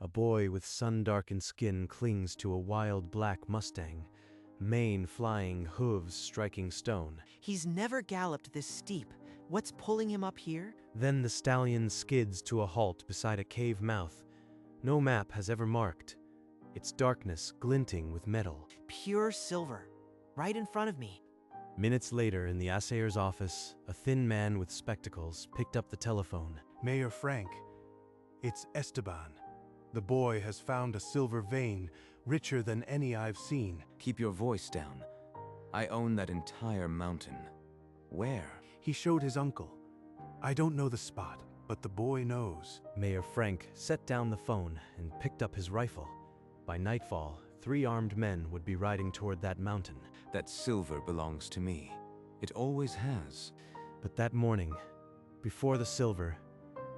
A boy with sun-darkened skin clings to a wild black Mustang, mane flying, hooves striking stone. He's never galloped this steep. What's pulling him up here? Then the stallion skids to a halt beside a cave mouth no map has ever marked, its darkness glinting with metal. Pure silver, right in front of me. Minutes later, in the assayer's office, a thin man with spectacles picked up the telephone. Mayor Frank, it's Esteban. The boy has found a silver vein, richer than any I've seen. Keep your voice down. I own that entire mountain. Where? He showed his uncle. I don't know the spot, but the boy knows. Mayor Frank set down the phone and picked up his rifle. By nightfall, 3 armed men would be riding toward that mountain. That silver belongs to me. It always has. But that morning, before the silver,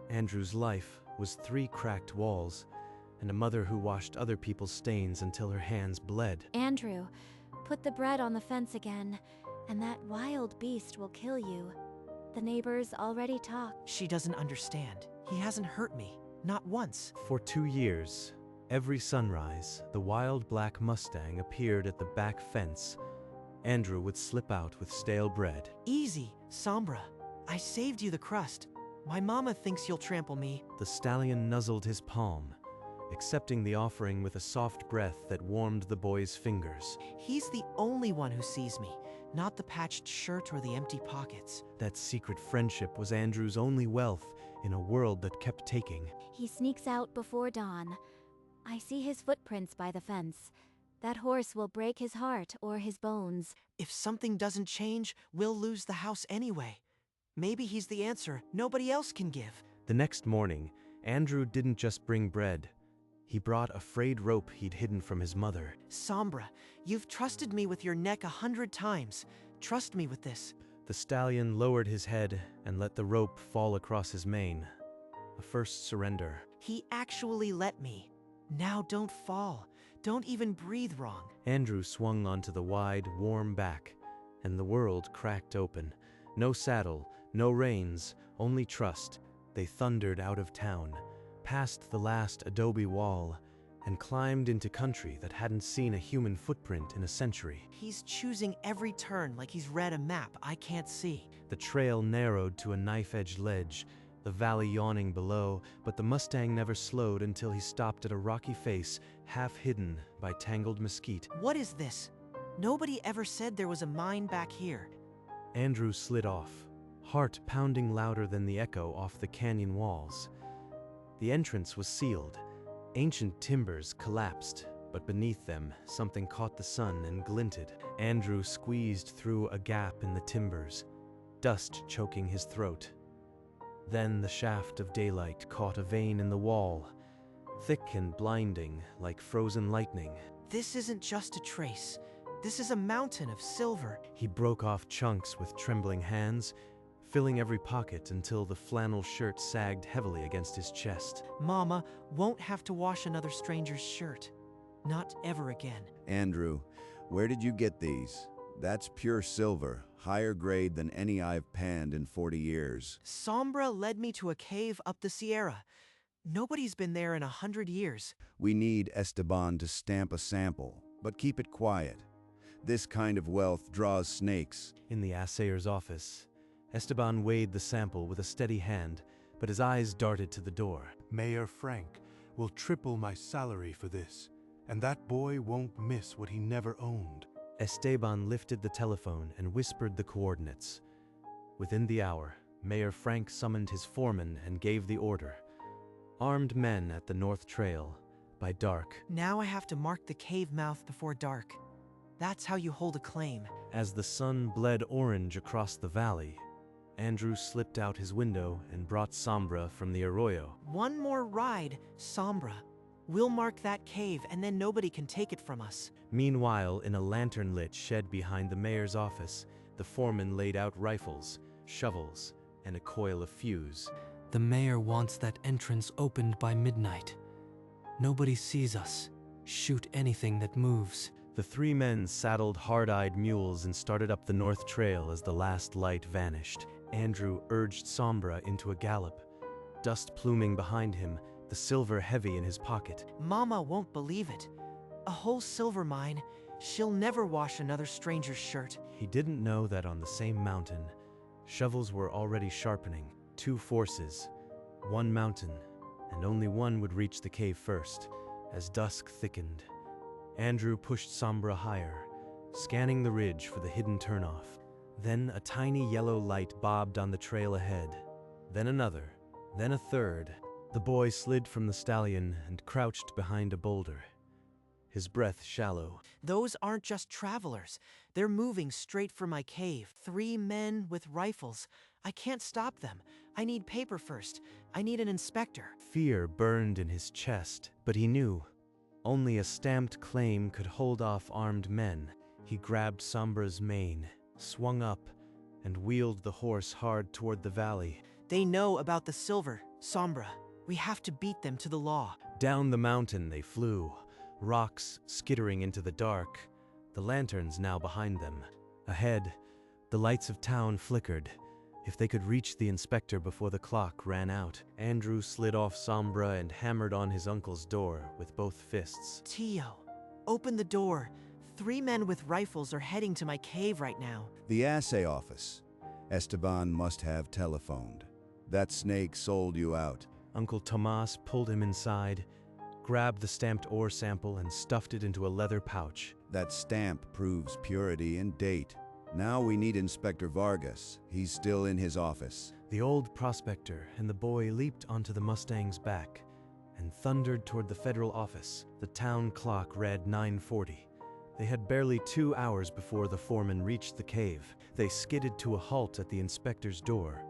Andrew's life was 3 cracked walls and a mother who washed other people's stains until her hands bled. Andrew, put the bread on the fence again, and that wild beast will kill you. The neighbors already talked. She doesn't understand. He hasn't hurt me, not once. For 2 years, every sunrise, the wild black Mustang appeared at the back fence. Andrew would slip out with stale bread. Easy, Sombra. I saved you the crust. My mama thinks you'll trample me. The stallion nuzzled his palm, accepting the offering with a soft breath that warmed the boy's fingers. He's the only one who sees me, not the patched shirt or the empty pockets. That secret friendship was Andrew's only wealth in a world that kept taking. He sneaks out before dawn. I see his footprints by the fence. That horse will break his heart or his bones. If something doesn't change, we'll lose the house anyway. Maybe he's the answer nobody else can give. The next morning, Andrew didn't just bring bread. He brought a frayed rope he'd hidden from his mother. Sombra, you've trusted me with your neck 100 times. Trust me with this. The stallion lowered his head and let the rope fall across his mane. A first surrender. He actually let me. Now don't fall. Don't even breathe wrong. Andrew swung onto the wide, warm back, and the world cracked open. No saddle, no reins, only trust. They thundered out of town, past the last adobe wall, and climbed into country that hadn't seen a human footprint in a century. He's choosing every turn like he's read a map I can't see. The trail narrowed to a knife-edge ledge, the valley yawning below, but the Mustang never slowed until he stopped at a rocky face, half hidden by tangled mesquite. What is this? Nobody ever said there was a mine back here. Andrew slid off, heart pounding louder than the echo off the canyon walls. The entrance was sealed. Ancient timbers collapsed, but beneath them, something caught the sun and glinted. Andrew squeezed through a gap in the timbers, dust choking his throat. Then the shaft of daylight caught a vein in the wall, thick and blinding, like frozen lightning. This isn't just a trace. This is a mountain of silver. He broke off chunks with trembling hands, filling every pocket until the flannel shirt sagged heavily against his chest. Mama won't have to wash another stranger's shirt. Not ever again. Andrew, where did you get these? That's pure silver, higher grade than any I've panned in 40 years. Sombra led me to a cave up the Sierra. Nobody's been there in 100 years. We need Esteban to stamp a sample, but keep it quiet. This kind of wealth draws snakes. In the assayer's office, Esteban weighed the sample with a steady hand, but his eyes darted to the door. Mayor Frank will triple my salary for this, and that boy won't miss what he never owned. Esteban lifted the telephone and whispered the coordinates. Within the hour, Mayor Frank summoned his foreman and gave the order. Armed men at the North Trail, by dark. Now I have to mark the cave mouth before dark. That's how you hold a claim. As the sun bled orange across the valley, Andrew slipped out his window and brought Sombra from the arroyo. One more ride, Sombra. We'll mark that cave and then nobody can take it from us. Meanwhile, in a lantern-lit shed behind the mayor's office, the foreman laid out rifles, shovels, and a coil of fuse. The mayor wants that entrance opened by midnight. Nobody sees us. Shoot anything that moves. The 3 men saddled hard-eyed mules and started up the North Trail as the last light vanished. Andrew urged Sombra into a gallop, dust pluming behind him, the silver heavy in his pocket. Mama won't believe it. A whole silver mine. She'll never wash another stranger's shirt. He didn't know that on the same mountain, shovels were already sharpening. Two forces, one mountain, and only one would reach the cave first. As dusk thickened, Andrew pushed Sombra higher, scanning the ridge for the hidden turnoff. Then a tiny yellow light bobbed on the trail ahead. Then another, then a third. The boy slid from the stallion and crouched behind a boulder, his breath shallow. Those aren't just travelers. They're moving straight for my cave. 3 men with rifles. I can't stop them. I need paper first. I need an inspector. Fear burned in his chest, but he knew only a stamped claim could hold off armed men. He grabbed Sombra's mane, swung up, and wheeled the horse hard toward the valley. They know about the silver, Sombra. We have to beat them to the law. Down the mountain they flew, rocks skittering into the dark, the lanterns now behind them. Ahead, the lights of town flickered. If they could reach the inspector before the clock ran out. Andrew slid off Sombra and hammered on his uncle's door with both fists. Tio, open the door. 3 men with rifles are heading to my cave right now. The assay office. Esteban must have telephoned. That snake sold you out. Uncle Tomas pulled him inside, grabbed the stamped ore sample and stuffed it into a leather pouch. That stamp proves purity and date. Now we need Inspector Vargas. He's still in his office. The old prospector and the boy leaped onto the Mustang's back and thundered toward the federal office. The town clock read 9:40. They had barely 2 hours before the foreman reached the cave. They skidded to a halt at the inspector's door,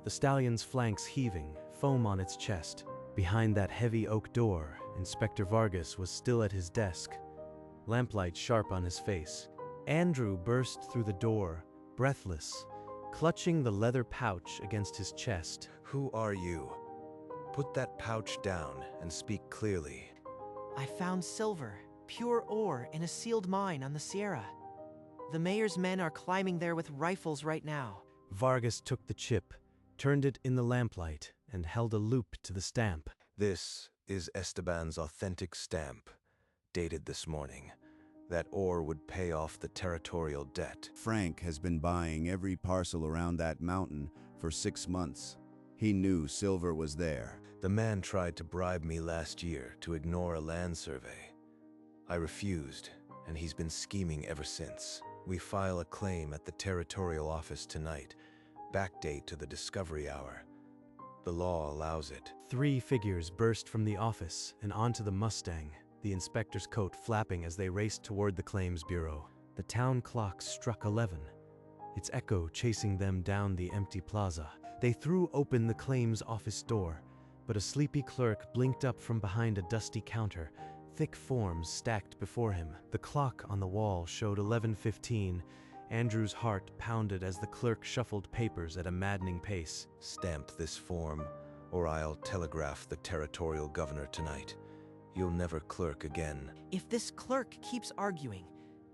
the stallion's flanks heaving, foam on its chest. Behind that heavy oak door, Inspector Vargas was still at his desk, lamplight sharp on his face. Andrew burst through the door, breathless, clutching the leather pouch against his chest. Who are you? Put that pouch down and speak clearly. I found silver, pure ore, in a sealed mine on the Sierra. The mayor's men are climbing there with rifles right now. Vargas took the chip, turned it in the lamplight, and held a loop to the stamp. This is Esteban's authentic stamp, dated this morning. That ore would pay off the territorial debt. Frank has been buying every parcel around that mountain for 6 months. He knew silver was there. The man tried to bribe me last year to ignore a land survey. I refused, and he's been scheming ever since. We file a claim at the territorial office tonight, backdate to the discovery hour. The law allows it. 3 figures burst from the office and onto the Mustang, the inspector's coat flapping as they raced toward the claims bureau. The town clock struck 11, its echo chasing them down the empty plaza. They threw open the claims office door, but a sleepy clerk blinked up from behind a dusty counter, thick forms stacked before him. The clock on the wall showed 11:15. Andrew's heart pounded as the clerk shuffled papers at a maddening pace. Stamp this form, or I'll telegraph the territorial governor tonight. You'll never clerk again. If this clerk keeps arguing,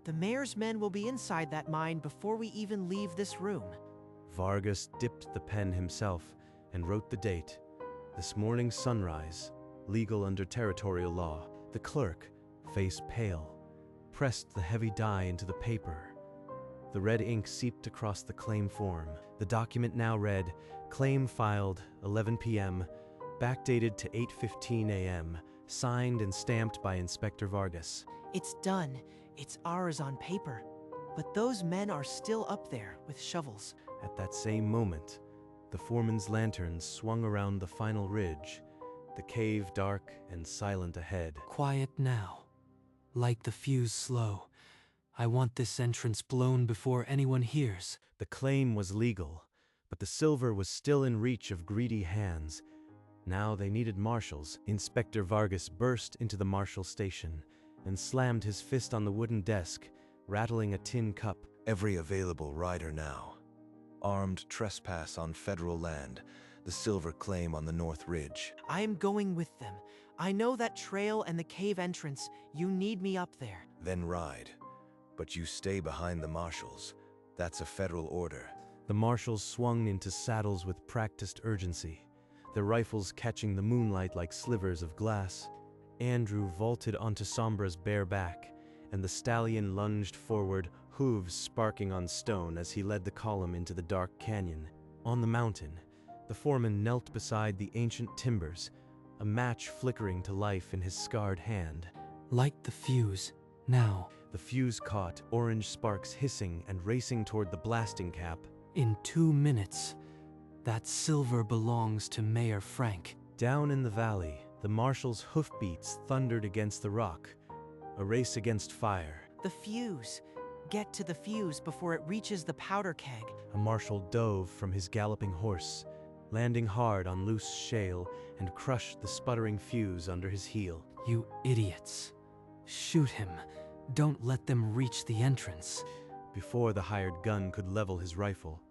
the mayor's men will be inside that mine before we even leave this room. Vargas dipped the pen himself and wrote the date. This morning's sunrise, legal under territorial law. The clerk, face pale, pressed the heavy die into the paper. The red ink seeped across the claim form. The document now read, claim filed 11 p.m., backdated to 8:15 a.m., signed and stamped by Inspector Vargas. It's done. It's ours on paper. But those men are still up there with shovels. At that same moment, the foreman's lanterns swung around the final ridge, the cave dark and silent ahead. Quiet now. Light the fuse slow. I want this entrance blown before anyone hears. The claim was legal, but the silver was still in reach of greedy hands. Now they needed marshals. Inspector Vargas burst into the marshal station and slammed his fist on the wooden desk, rattling a tin cup. Every available rider now. Armed trespass on federal land. The silver claim on the North Ridge. I am going with them. I know that trail and the cave entrance. You need me up there. Then ride. But you stay behind the marshals. That's a federal order. The marshals swung into saddles with practiced urgency. their rifles catching the moonlight like slivers of glass. Andrew vaulted onto Sombra's bare back, and the stallion lunged forward, hooves sparking on stone as he led the column into the dark canyon. On the mountain, the foreman knelt beside the ancient timbers, a match flickering to life in his scarred hand. Light the fuse, now. The fuse caught, orange sparks hissing and racing toward the blasting cap. In 2 minutes. That silver belongs to Mayor Frank. Down in the valley, the marshal's hoofbeats thundered against the rock, a race against fire. The fuse. Get to the fuse before it reaches the powder keg. A marshal dove from his galloping horse, landing hard on loose shale, and crushed the sputtering fuse under his heel. You idiots. Shoot him. Don't let them reach the entrance. Before the hired gun could level his rifle,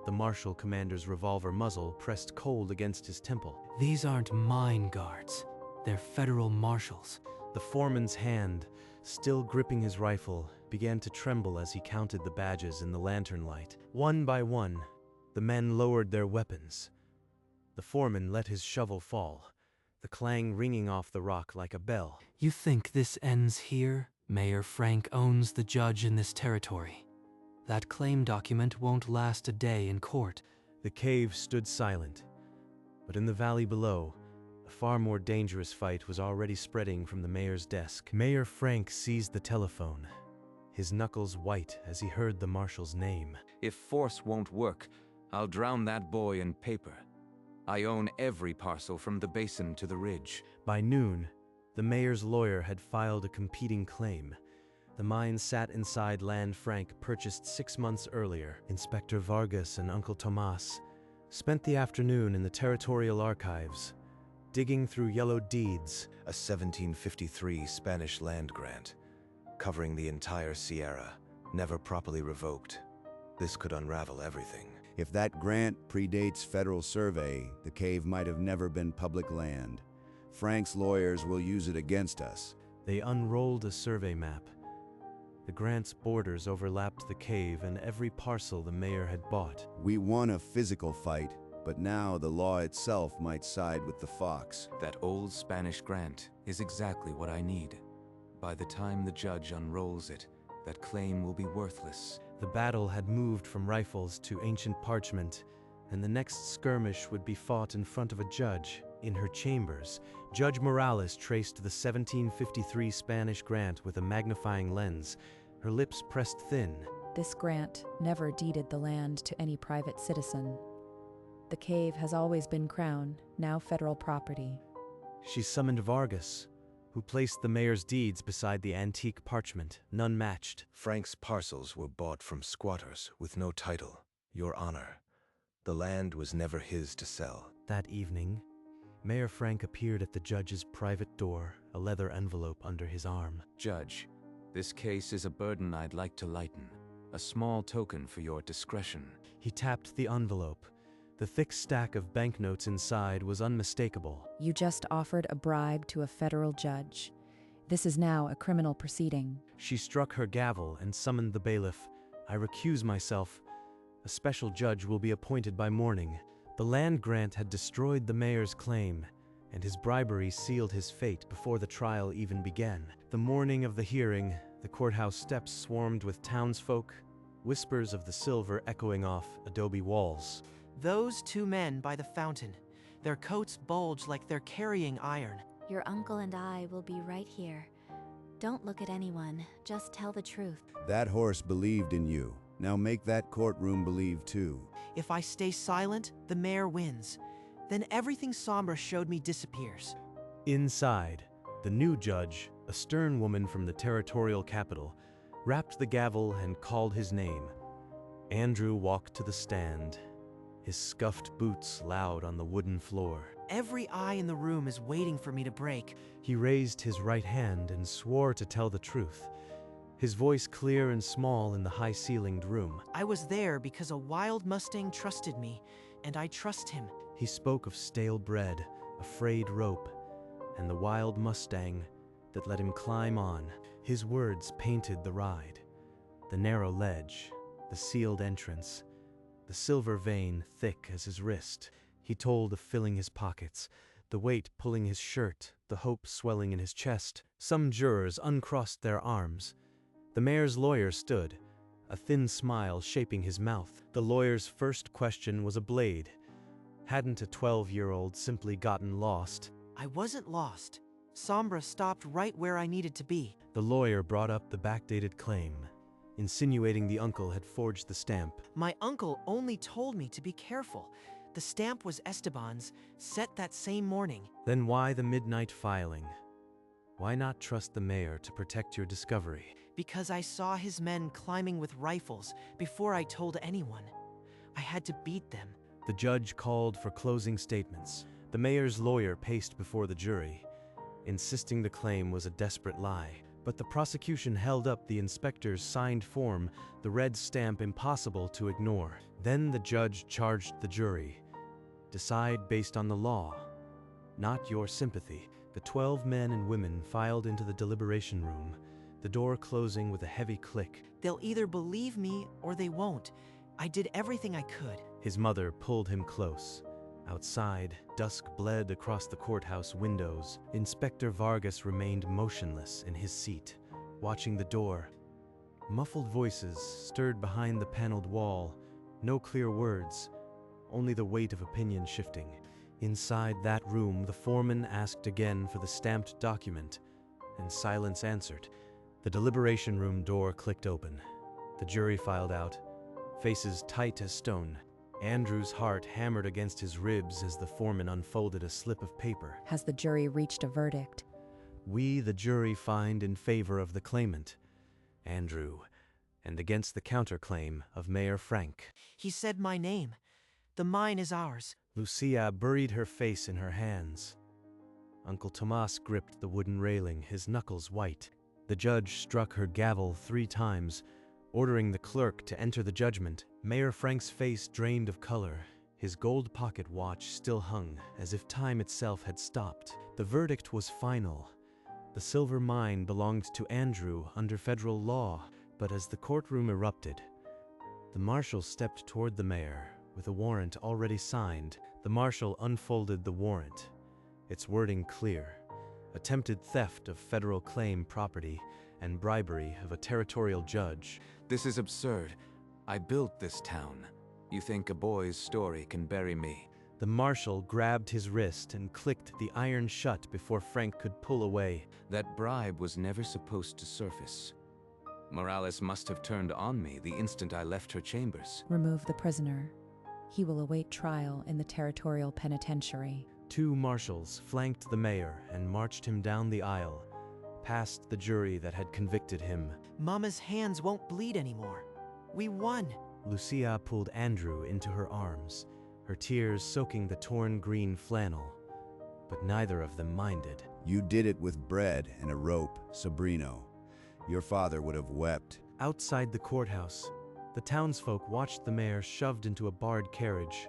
the marshal commander's revolver muzzle pressed cold against his temple. These aren't mine guards. They're federal marshals. The foreman's hand, still gripping his rifle, began to tremble as he counted the badges in the lantern light. One by one, the men lowered their weapons. The foreman let his shovel fall, the clang ringing off the rock like a bell. You think this ends here? Mayor Frank owns the judge in this territory. That claim document won't last a day in court. The cave stood silent, but in the valley below, a far more dangerous fight was already spreading from the mayor's desk. Mayor Frank seized the telephone, his knuckles white as he heard the marshal's name. If force won't work, I'll drown that boy in paper. I own every parcel from the basin to the ridge. By noon, the mayor's lawyer had filed a competing claim. The mine sat inside land Frank purchased 6 months earlier. Inspector Vargas and Uncle Tomas spent the afternoon in the territorial archives, digging through yellow deeds. A 1753 Spanish land grant, covering the entire Sierra, never properly revoked. This could unravel everything. If that grant predates federal survey, the cave might have never been public land. Frank's lawyers will use it against us. They unrolled a survey map. The grant's borders overlapped the cave and every parcel the mayor had bought. We won a physical fight, but now the law itself might side with the fox. That old Spanish grant is exactly what I need. By the time the judge unrolls it, that claim will be worthless. The battle had moved from rifles to ancient parchment, and the next skirmish would be fought in front of a judge. In her chambers, Judge Morales traced the 1753 Spanish grant with a magnifying lens, her lips pressed thin. This grant never deeded the land to any private citizen. The cave has always been Crown, now federal property. She summoned Vargas, who placed the mayor's deeds beside the antique parchment, none matched. Frank's parcels were bought from squatters with no title, Your Honor. The land was never his to sell. That evening, Mayor Frank appeared at the judge's private door, a leather envelope under his arm. Judge, this case is a burden I'd like to lighten. A small token for your discretion. He tapped the envelope. The thick stack of banknotes inside was unmistakable. You just offered a bribe to a federal judge. This is now a criminal proceeding. She struck her gavel and summoned the bailiff. I recuse myself. A special judge will be appointed by morning. The land grant had destroyed the mayor's claim, and his bribery sealed his fate before the trial even began. The morning of the hearing, the courthouse steps swarmed with townsfolk, whispers of the silver echoing off adobe walls. Those 2 men by the fountain. Their coats bulge like they're carrying iron. Your uncle and I will be right here. Don't look at anyone, just tell the truth. That horse believed in you. Now make that courtroom believe too. If I stay silent, the mayor wins. Then everything Sombra showed me disappears. Inside, the new judge, a stern woman from the territorial capital, rapped the gavel and called his name. Andrew walked to the stand, his scuffed boots loud on the wooden floor. Every eye in the room is waiting for me to break. He raised his right hand and swore to tell the truth, his voice clear and small in the high-ceilinged room. I was there because a wild Mustang trusted me, and I trust him. He spoke of stale bread, a frayed rope, and the wild Mustang that let him climb on. His words painted the ride, the narrow ledge, the sealed entrance, the silver vein thick as his wrist. He told of filling his pockets, the weight pulling his shirt, the hope swelling in his chest. Some jurors uncrossed their arms. The mayor's lawyer stood, a thin smile shaping his mouth. The lawyer's first question was a blade. Hadn't a 12-year-old simply gotten lost? I wasn't lost. Sombra stopped right where I needed to be. The lawyer brought up the backdated claim, insinuating the uncle had forged the stamp. My uncle only told me to be careful. The stamp was Esteban's, set that same morning. Then why the midnight filing? Why not trust the mayor to protect your discovery? Because I saw his men climbing with rifles before I told anyone. I had to beat them. The judge called for closing statements. The mayor's lawyer paced before the jury, insisting the claim was a desperate lie. But the prosecution held up the inspector's signed form, the red stamp impossible to ignore. Then the judge charged the jury. Decide based on the law, not your sympathy. The 12 men and women filed into the deliberation room, the door closing with a heavy click. They'll either believe me or they won't. I did everything I could. His mother pulled him close. Outside, dusk bled across the courthouse windows. Inspector Vargas remained motionless in his seat, watching the door. Muffled voices stirred behind the paneled wall. No clear words, only the weight of opinion shifting. Inside that room, the foreman asked again for the stamped document, and silence answered. The deliberation room door clicked open. The jury filed out, faces tight as stone. Andrew's heart hammered against his ribs as the foreman unfolded a slip of paper. Has the jury reached a verdict? We, the jury, find in favor of the claimant, Andrew, and against the counterclaim of Mayor Frank. He said my name. The mine is ours. Lucia buried her face in her hands. Uncle Tomas gripped the wooden railing, his knuckles white. The judge struck her gavel 3 times, ordering the clerk to enter the judgment. Mayor Frank's face drained of color. His gold pocket watch still hung, as if time itself had stopped. The verdict was final. The silver mine belonged to Andrew under federal law. But as the courtroom erupted, the marshal stepped toward the mayor with a warrant already signed. The marshal unfolded the warrant, its wording clear: attempted theft of federal claim property and bribery of a territorial judge. This is absurd. I built this town. You think a boy's story can bury me? The marshal grabbed his wrist and clicked the iron shut before Frank could pull away. That bribe was never supposed to surface. Morales must have turned on me the instant I left her chambers. Remove the prisoner. He will await trial in the territorial penitentiary. 2 marshals flanked the mayor and marched him down the aisle, past the jury that had convicted him. Mama's hands won't bleed anymore. We won. Lucia pulled Andrew into her arms, her tears soaking the torn green flannel. But neither of them minded. You did it with bread and a rope, Sabrino. Your father would have wept. Outside the courthouse, the townsfolk watched the mayor shoved into a barred carriage,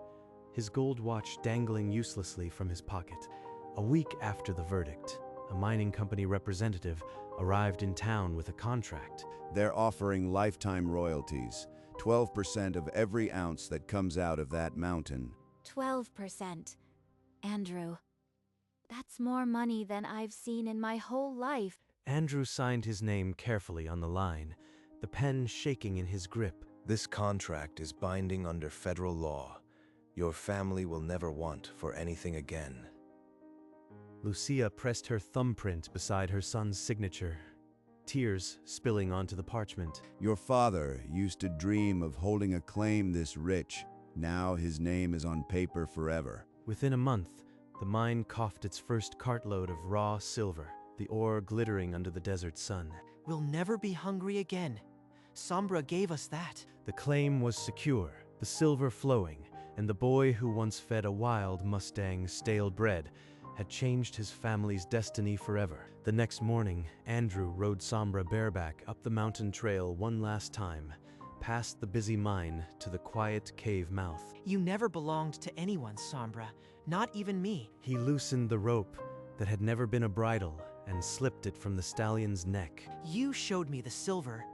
his gold watch dangling uselessly from his pocket. A week after the verdict, a mining company representative arrived in town with a contract. They're offering lifetime royalties, 12% of every ounce that comes out of that mountain. 12%. Andrew, that's more money than I've seen in my whole life. Andrew signed his name carefully on the line, the pen shaking in his grip. This contract is binding under federal law. Your family will never want for anything again. Lucia pressed her thumbprint beside her son's signature, tears spilling onto the parchment. Your father used to dream of holding a claim this rich. Now his name is on paper forever. Within a month, the mine coughed its first cartload of raw silver, the ore glittering under the desert sun. We'll never be hungry again. Sombra gave us that. The claim was secure, the silver flowing, and the boy who once fed a wild Mustang stale bread had changed his family's destiny forever. The next morning, Andrew rode Sombra bareback up the mountain trail one last time, past the busy mine to the quiet cave mouth. You never belonged to anyone, Sombra, not even me. He loosened the rope that had never been a bridle and slipped it from the stallion's neck. You showed me the silver.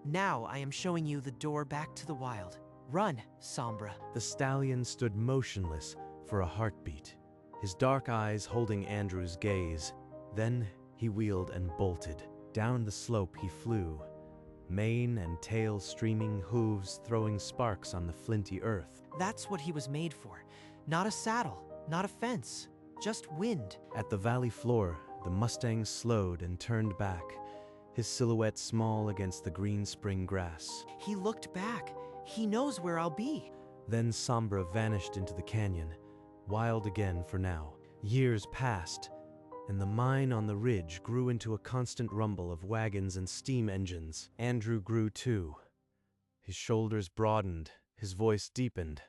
Now I am showing you the door back to the wild. Run, Sombra. The stallion stood motionless, for a heartbeat, his dark eyes holding Andrew's gaze. Then he wheeled and bolted. Down the slope he flew, mane and tail streaming, hooves throwing sparks on the flinty earth. That's what he was made for. Not a saddle, not a fence, just wind. At the valley floor, the Mustang slowed and turned back, his silhouette small against the green spring grass. He looked back. He knows where I'll be. Then Sombra vanished into the canyon, wild again for now. Years passed, and the mine on the ridge grew into a constant rumble of wagons and steam engines. Andrew grew too. His shoulders broadened, his voice deepened,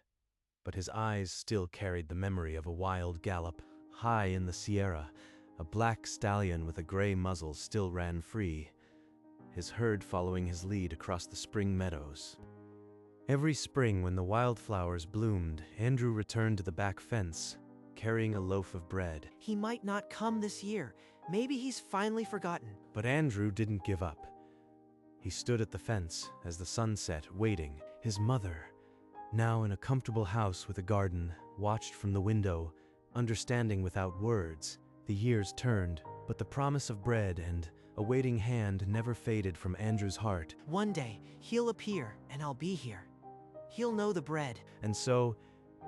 but his eyes still carried the memory of a wild gallop. High in the Sierra, a black stallion with a gray muzzle still ran free, his herd following his lead across the spring meadows. Every spring when the wildflowers bloomed, Andrew returned to the back fence, carrying a loaf of bread. He might not come this year. Maybe he's finally forgotten. But Andrew didn't give up. He stood at the fence as the sun set, waiting. His mother, now in a comfortable house with a garden, watched from the window, understanding without words. The years turned, but the promise of bread and a waiting hand never faded from Andrew's heart. One day, he'll appear, and I'll be here. He'll know the bread. And so,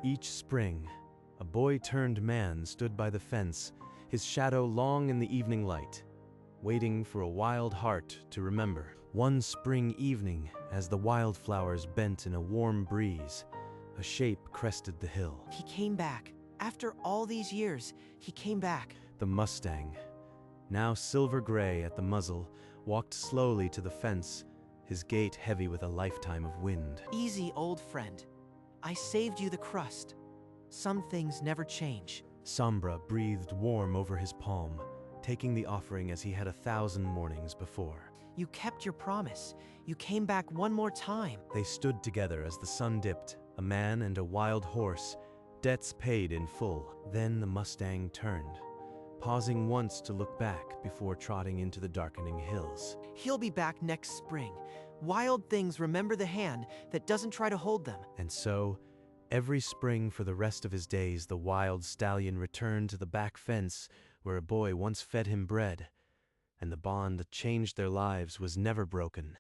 each spring, a boy-turned-man stood by the fence, his shadow long in the evening light, waiting for a wild heart to remember. One spring evening, as the wildflowers bent in a warm breeze, a shape crested the hill. He came back. After all these years, he came back. The Mustang, now silver-gray at the muzzle, walked slowly to the fence, his gait heavy with a lifetime of wind. Easy, old friend. I saved you the crust. Some things never change. Sombra breathed warm over his palm, taking the offering as he had 1,000 mornings before. You kept your promise. You came back one more time. They stood together as the sun dipped, a man and a wild horse, debts paid in full. Then the Mustang turned, pausing once to look back before trotting into the darkening hills. He'll be back next spring. Wild things remember the hand that doesn't try to hold them. And so, every spring for the rest of his days, the wild stallion returned to the back fence where a boy once fed him bread, and the bond that changed their lives was never broken.